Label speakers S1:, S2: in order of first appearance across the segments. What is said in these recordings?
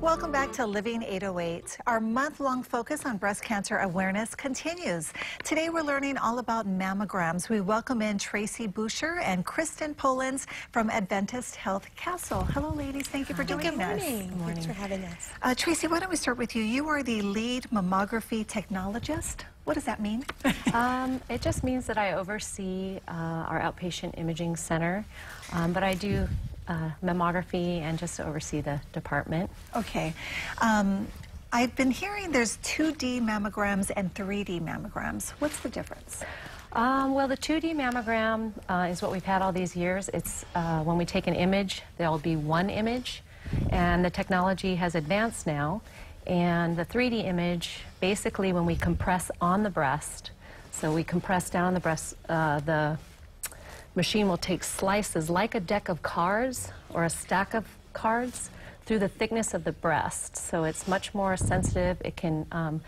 S1: Welcome back to Living 808. Our month-long focus on breast cancer awareness continues. Today we're learning all about mammograms. We welcome in Tracy Boucher and Kristen Polens from Adventist Health Castle. Hello, ladies. Thank you for joining us.
S2: Good morning. Thanks for having us.
S1: Tracy, why don't we start with you? You are the lead mammography technologist. What does that mean?
S3: It just means that I oversee our outpatient imaging center, but I do mammography and just oversee the department.
S1: Okay. I've been hearing there's 2D mammograms and 3D mammograms. What's the difference?
S3: Well, the 2D mammogram is what we've had all these years. It's when we take an image, there'll be one image, and the technology has advanced now. And the 3D image, basically when we compress on the breast, so we compress down on the breast, the machine will take slices like a deck of cards or a stack of cards through the thickness of the breast. So it's much more sensitive. It can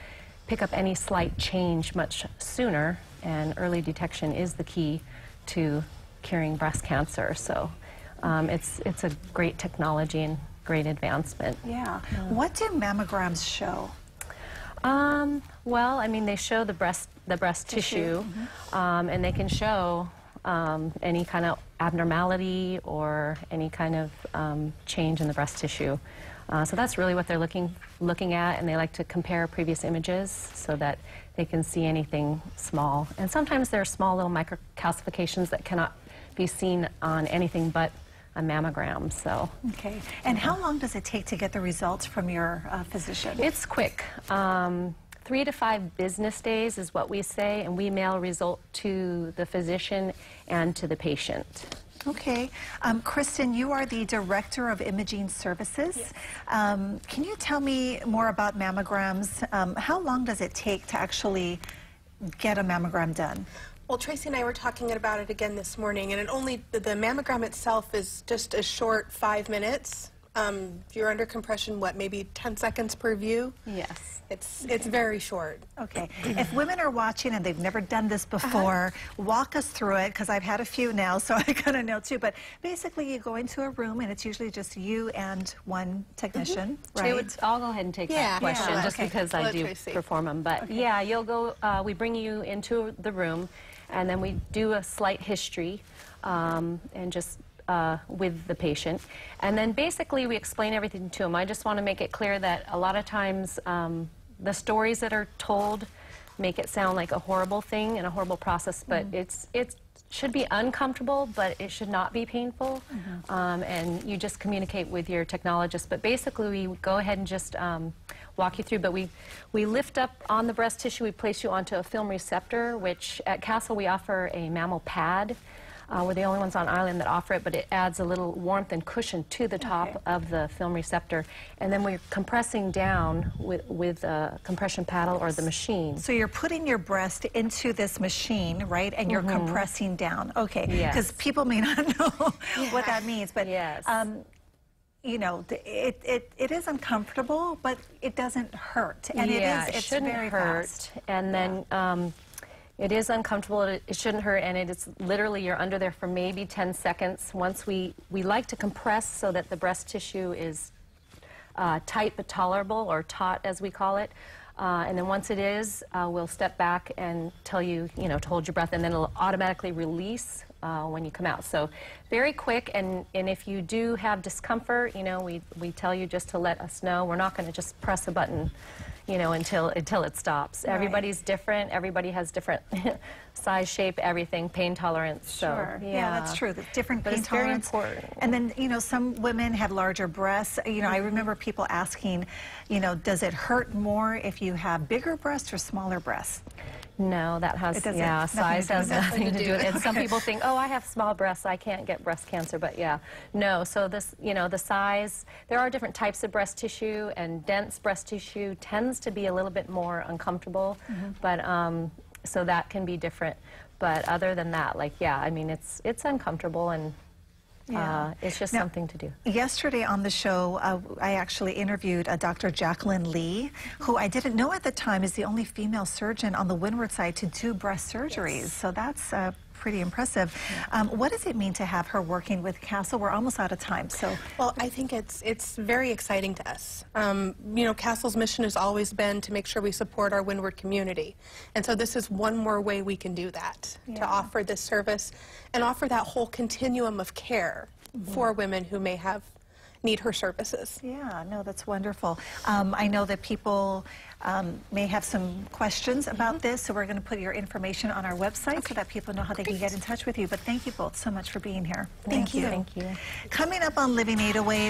S3: pick up any slight change much sooner, and early detection is the key to curing breast cancer. So it's a great technology and great advancement.
S1: Yeah. What do mammograms show?
S3: Well, I mean, they show the breast tissue, and they can show any kind of abnormality or any kind of change in the breast tissue. So that's really what they're looking at, and they like to compare previous images so that they can see anything small. And sometimes there are small little microcalcifications that cannot be seen on anything but a mammogram. So.
S1: Okay. And how long does it take to get the results from your physician?
S3: It's quick. 3 to 5 business days is what we say, and we mail result to the physician and to the patient.
S1: Okay. Kristen, you are the Director of Imaging Services.
S2: Yes.
S1: Can you tell me more about mammograms? How long does it take to actually get a mammogram done?
S2: Well, Tracy and I were talking about it again this morning, and the mammogram itself is just a short 5 minutes. You're under compression, what, maybe 10 seconds per view?
S3: Yes.
S2: It's very short.
S1: Okay. If women are watching and they've never done this before, walk us through it, because I've had a few now, so I kind of know too. But basically, you go into a room, and it's usually just you and one technician, right?
S3: I'll go ahead and take that question, just because I do perform them. But yeah, you'll go, we bring you into the room, and then we do a slight history, and just with the patient. And then basically we explain everything to them. I just want to make it clear that a lot of times the stories that are told make it sound like a horrible thing and a horrible process, but it should be uncomfortable, but it should not be painful. And you just communicate with your technologist. But basically we go ahead and just walk you through, but we lift up on the breast tissue, we place you onto a film receptor, which at Castle we offer a mammal pad. We're the only ones on island that offer it, but it adds a little warmth and cushion to the top of the film receptor. And then we're compressing down with a compression paddle or the machine.
S1: So you're putting your breast into this machine, right? And you're compressing down. Okay. Because people may not know what that means. But you know, it is uncomfortable, but it doesn't hurt. And it's very fast.
S3: And then it is uncomfortable, it shouldn't hurt, and it's literally, you're under there for maybe 10 seconds. Once we like to compress so that the breast tissue is tight but tolerable, or taut as we call it. And then once it is, we'll step back and tell you, to hold your breath, and then it'll automatically release when you come out. So very quick, and if you do have discomfort, we tell you just to let us know. We're not going to just press a button, until it stops. Right. Everybody's different. Everybody has different size, shape, everything, pain tolerance.
S1: Sure.
S3: So,
S1: yeah, that's true. The different pain tolerance.
S3: Very important.
S1: And then, some women have larger breasts. I remember people asking, does it hurt more if you have bigger breasts or smaller breasts?
S3: No, that has, size has nothing to do with it. And some people think, oh, I have small breasts, I can't get breast cancer, but no. So this, the size, there are different types of breast tissue, and dense breast tissue tends to be a little bit more uncomfortable, but so that can be different. But other than that, it's uncomfortable, and it's just something to do.
S1: Yesterday on the show, I actually interviewed Dr. Jacqueline Lee, who I didn't know at the time is the only female surgeon on the windward side to do breast surgeries. So that's pretty impressive. Yeah. What does it mean to have her working with CASEL? We're almost out of time, so.
S2: Well, I think it's very exciting to us. You know, CASEL's mission has always been to make sure we support our Windward community. And so this is one more way we can do that, to offer this service and offer that whole continuum of care for women who may need her services.
S1: Yeah, no, that's wonderful. I know that people may have some questions about this, so we're going to put your information on our website so that people know how they can get in touch with you. But thank you both so much for being here.
S2: Thank you.
S3: Thank you.
S1: Coming up on Living 808.